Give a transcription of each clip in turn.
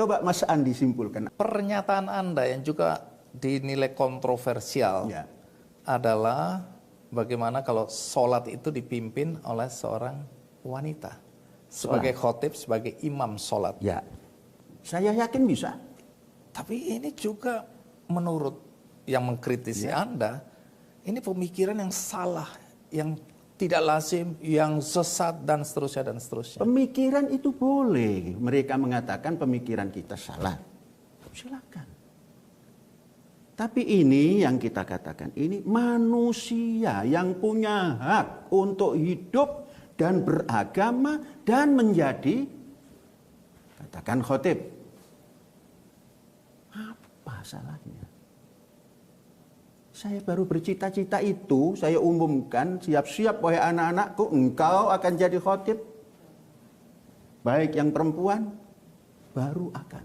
Coba Mas Andi simpulkan. Pernyataan Anda yang juga dinilai kontroversial Ya. adalah bagaimana kalau sholat itu dipimpin oleh seorang wanita. Sebagai khotib, sebagai imam sholat. Ya, saya yakin bisa. Tapi ini juga menurut yang mengkritisi Anda, ini pemikiran yang salah, yang tidak lazim, yang sesat, dan seterusnya, dan seterusnya. Pemikiran itu boleh. Mereka mengatakan pemikiran kita salah. Silakan. Tapi ini yang kita katakan, ini manusia yang punya hak untuk hidup dan beragama dan menjadi, katakan khotib. Apa salahnya? Saya baru bercita-cita itu, saya umumkan, siap-siap wahai anak-anakku, engkau akan jadi khotib. Baik yang perempuan, baru akan.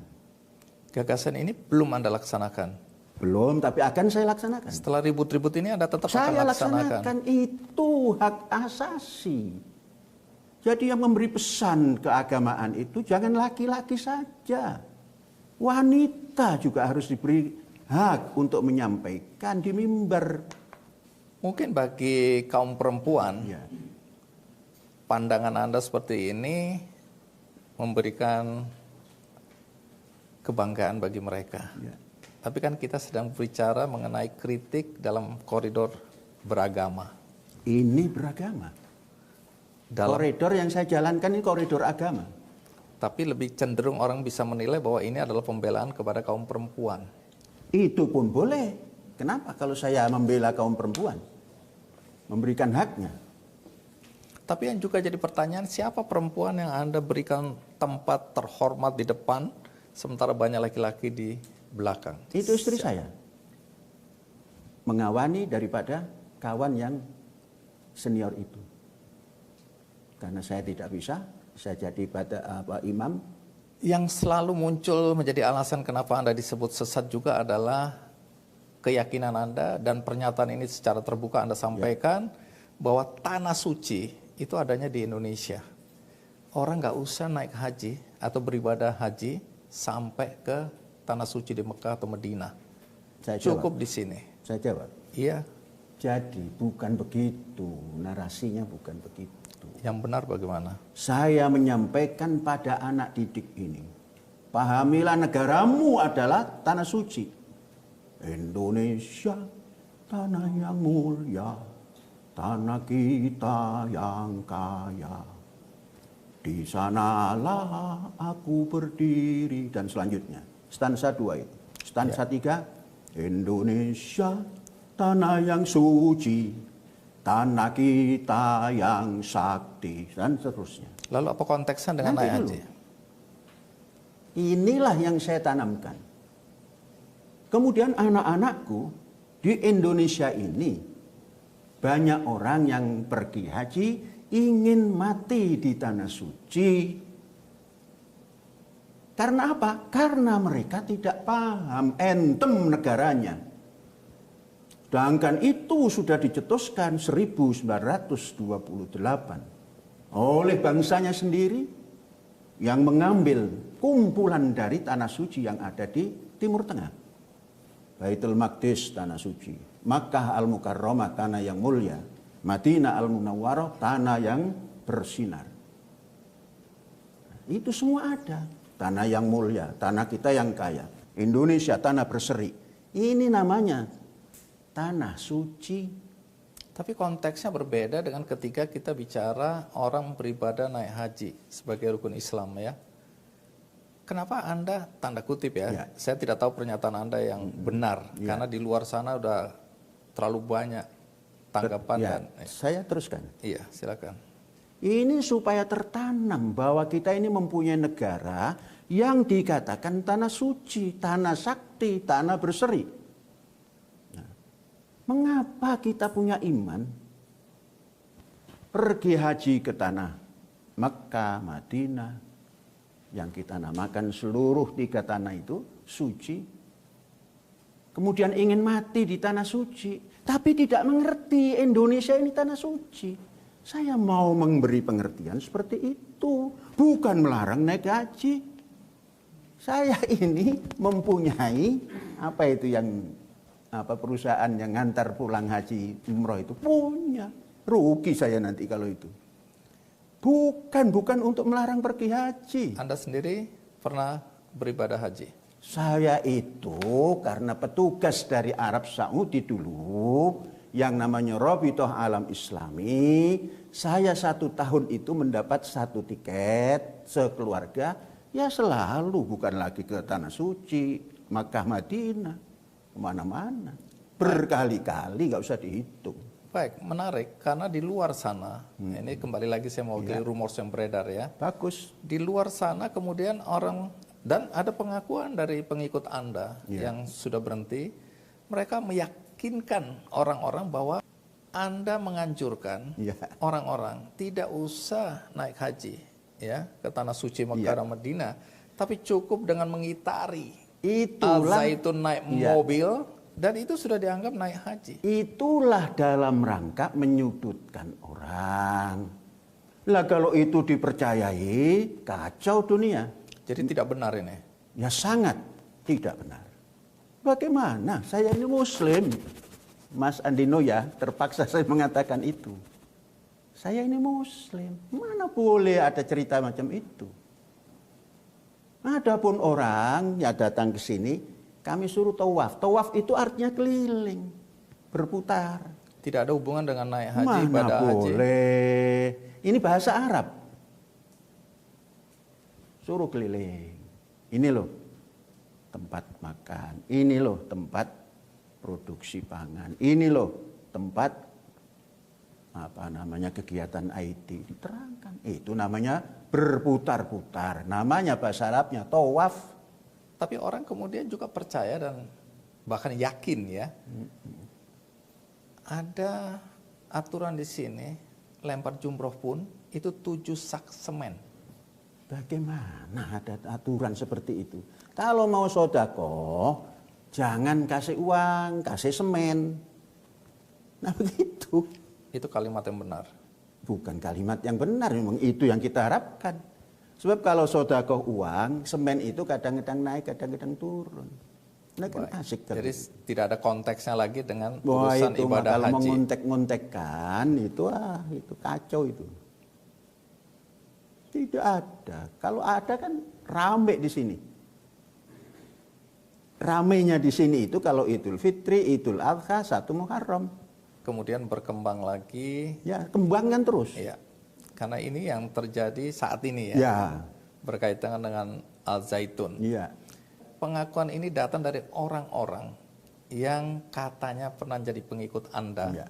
Gagasan ini belum Anda laksanakan. Belum, tapi akan saya laksanakan. Setelah ribut-ribut ini Anda tetap akan Saya laksanakan. laksanakan, itu hak asasi. Jadi yang memberi pesan keagamaan itu jangan laki-laki saja. Wanita juga harus diberi hak untuk menyampaikan di mimbar. Mungkin bagi kaum perempuan, Ya. pandangan Anda seperti ini memberikan kebanggaan bagi mereka. Ya. Tapi kan kita sedang berbicara mengenai kritik dalam koridor beragama. Ini beragama. Koridor yang saya jalankan ini koridor agama. Tapi lebih cenderung orang bisa menilai bahwa ini adalah pembelaan kepada kaum perempuan. Itu pun boleh. Kenapa kalau saya membela kaum perempuan? Memberikan haknya. Tapi yang juga jadi pertanyaan, siapa perempuan yang Anda berikan tempat terhormat di depan, sementara banyak laki-laki di belakang? Itu istri saya. Mengawani daripada kawan yang senior itu. Karena saya tidak bisa, saya jadi imam. Yang selalu muncul menjadi alasan kenapa Anda disebut sesat juga adalah keyakinan Anda dan pernyataan ini secara terbuka Anda sampaikan bahwa tanah suci itu adanya di Indonesia. Orang nggak usah naik haji atau beribadah haji sampai ke tanah suci di Mekah atau Medina. Cukup di sini. Saya jawab. Iya. Jadi bukan begitu, narasinya bukan begitu. Yang benar bagaimana? Saya menyampaikan pada anak didik ini, pahamilah negaramu adalah tanah suci. Indonesia, tanah yang mulia, tanah kita yang kaya. Di sanalah aku berdiri, dan selanjutnya. Stansa 2 itu. Stansa 3, Indonesia, tanah yang suci, tanah kita yang sakti, dan seterusnya. Lalu apa konteksnya dengan naik haji? Inilah yang saya tanamkan. Kemudian anak-anakku di Indonesia ini, banyak orang yang pergi haji ingin mati di tanah suci. Karena apa? Karena mereka tidak paham entem negaranya. Sedangkan itu sudah dicetuskan 1928 oleh bangsanya sendiri yang mengambil kumpulan dari tanah suci yang ada di Timur Tengah. Baitul Maqdis tanah suci, Makkah Al-Mukarramah tanah yang mulia, Madinah Al-Munawwarah tanah yang bersinar. Itu semua ada. Tanah yang mulia, tanah kita yang kaya. Indonesia tanah berseri. Ini namanya tanah suci. Tapi konteksnya berbeda dengan ketika kita bicara orang beribadah naik haji sebagai rukun Islam ya. Kenapa Anda, tanda kutip ya, saya tidak tahu pernyataan Anda yang benar. Karena di luar sana udah terlalu banyak tanggapan. Dan saya teruskan. Iya, silakan. Ini supaya tertanam bahwa kita ini mempunyai negara yang dikatakan tanah suci, tanah sakti, tanah berseri. Nah, mengapa kita punya iman pergi haji ke tanah Mekah, Madinah, yang kita namakan seluruh 3 tanah itu suci, kemudian ingin mati di tanah suci, tapi tidak mengerti Indonesia ini tanah suci. Saya mau memberi pengertian seperti itu, bukan melarang naik haji. Saya ini mempunyai apa itu yang perusahaan yang ngantar pulang haji umroh itu punya. Rugi saya nanti kalau itu. Bukan untuk melarang pergi haji. Anda sendiri pernah beribadah haji? Saya itu karena petugas dari Arab Saudi dulu yang namanya Rabithah Alam Islami, saya 1 tahun itu mendapat 1 tiket sekeluarga, ya selalu bukan lagi ke Tanah Suci, Makkah, Madinah, kemana-mana. Berkali-kali, nggak usah dihitung. Baik, menarik karena di luar sana, ini kembali lagi saya mewakili rumors yang beredar ya. Bagus. Di luar sana kemudian orang, dan ada pengakuan dari pengikut Anda yang sudah berhenti, mereka meyakinkan orang-orang bahwa Anda menganjurkan orang-orang tidak usah naik haji ya ke Tanah Suci Makkah dan Madinah, tapi cukup dengan mengitari Al-Zaitun naik mobil, dan itu sudah dianggap naik haji. Itulah dalam rangka menyudutkan orang. Lah kalau itu dipercayai, kacau dunia. Jadi tidak benar ini? Ya sangat tidak benar. Bagaimana? Saya ini Muslim. Mas Andino ya, terpaksa saya mengatakan itu. Saya ini Muslim. Mana boleh ada cerita macam itu? Adapun orang yang datang ke sini, kami suruh tawaf. Tawaf itu artinya keliling, berputar. Tidak ada hubungan dengan naik haji, Mana ibadah haji. boleh. Ini bahasa Arab. Suruh keliling. Ini loh tempat makan. Ini loh tempat produksi pangan. Ini loh tempat kegiatan IT. Diterangkan. Itu namanya berputar-putar. Namanya bahasa Arabnya tawaf. Tapi orang kemudian juga percaya dan bahkan yakin ya. Ada aturan di sini, lempar jumroh pun itu 7 sak semen. Bagaimana ada aturan seperti itu? Kalau mau sodako, jangan kasih uang, kasih semen. Nah begitu. Itu kalimat yang benar. Bukan kalimat yang benar, memang itu yang kita harapkan. Sebab kalau sodakoh uang, semen itu kadang-kadang naik, kadang-kadang turun. Nah kan asik. Jadi tidak ada konteksnya lagi dengan wah, urusan itu ibadah kalau haji. mengontek-ngontekkan itu kacau itu. Tidak ada. Kalau ada kan rame di sini. Ramenya di sini itu kalau Idul Fitri, Idul Adha, 1 Muharram. Kemudian berkembang lagi. Ya, kembangkan terus. Iya. Karena ini yang terjadi saat ini ya. Ya. Berkaitan dengan Al-Zaitun. Iya. Pengakuan ini datang dari orang-orang yang katanya pernah jadi pengikut Anda. Ya.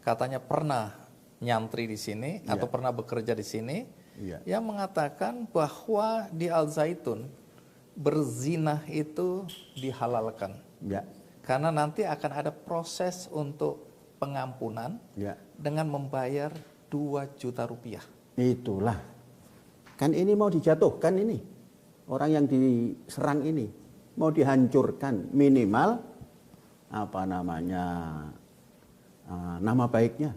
Katanya pernah nyantri di sini atau pernah bekerja di sini. Ya. Yang mengatakan bahwa di Al-Zaitun berzina itu dihalalkan. Ya. Karena nanti akan ada proses untuk pengampunan dengan membayar 2 juta rupiah. Itulah. Kan ini mau dijatuhkan ini. Orang yang diserang ini. Mau dihancurkan. Minimal nama baiknya.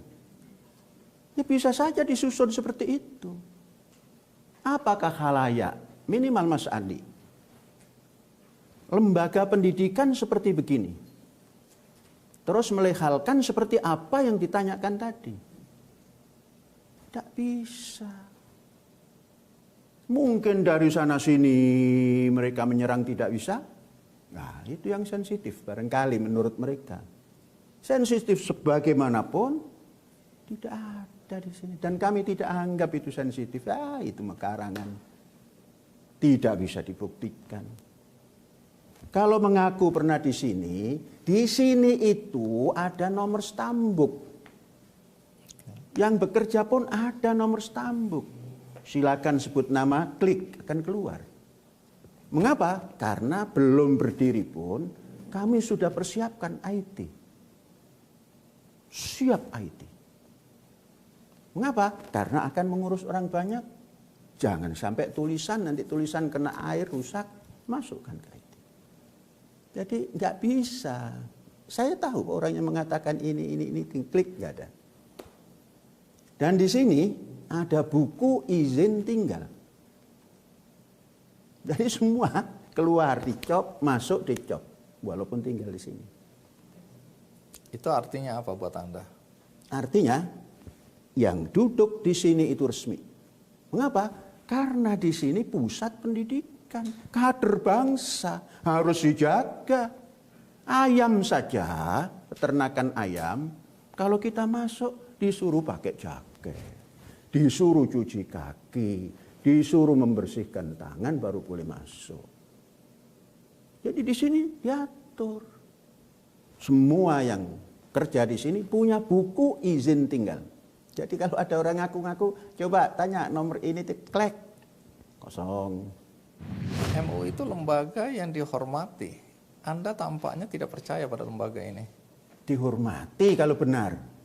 Ya bisa saja disusun seperti itu. Apakah khalayak? Minimal Mas Andi. Lembaga pendidikan seperti begini. Terus melehalkan seperti apa yang ditanyakan tadi. Tidak bisa. Mungkin dari sana sini mereka menyerang tidak bisa. Nah itu yang sensitif barangkali menurut mereka. Sensitif sebagaimanapun tidak ada di sini. Dan kami tidak anggap itu sensitif. Itu mekarangan. Tidak bisa dibuktikan. Kalau mengaku pernah di sini itu ada nomor stambuk. Yang bekerja pun ada nomor stambuk. Silakan sebut nama, klik, akan keluar. Mengapa? Karena belum berdiri pun kami sudah persiapkan IT. Siap IT. Mengapa? Karena akan mengurus orang banyak. Jangan sampai nanti tulisan kena air, rusak, masukkan ke IT. Jadi nggak bisa. Saya tahu orang yang mengatakan ini, klik nggak ada. Dan di sini ada buku izin tinggal. Jadi semua keluar dicop, masuk dicop, walaupun tinggal di sini. Itu artinya apa buat Anda? Artinya yang duduk di sini itu resmi. Mengapa? Karena di sini pusat pendidikan, kader bangsa harus dijaga. Ayam saja, peternakan ayam, kalau kita masuk disuruh pakai jaket, disuruh cuci kaki, disuruh membersihkan tangan baru boleh masuk. Jadi di sini diatur. Semua yang kerja di sini punya buku izin tinggal. Jadi kalau ada orang ngaku-ngaku, coba tanya nomor ini, klek, kosong. MUI itu lembaga yang dihormati. Anda tampaknya tidak percaya pada lembaga ini. Dihormati kalau benar.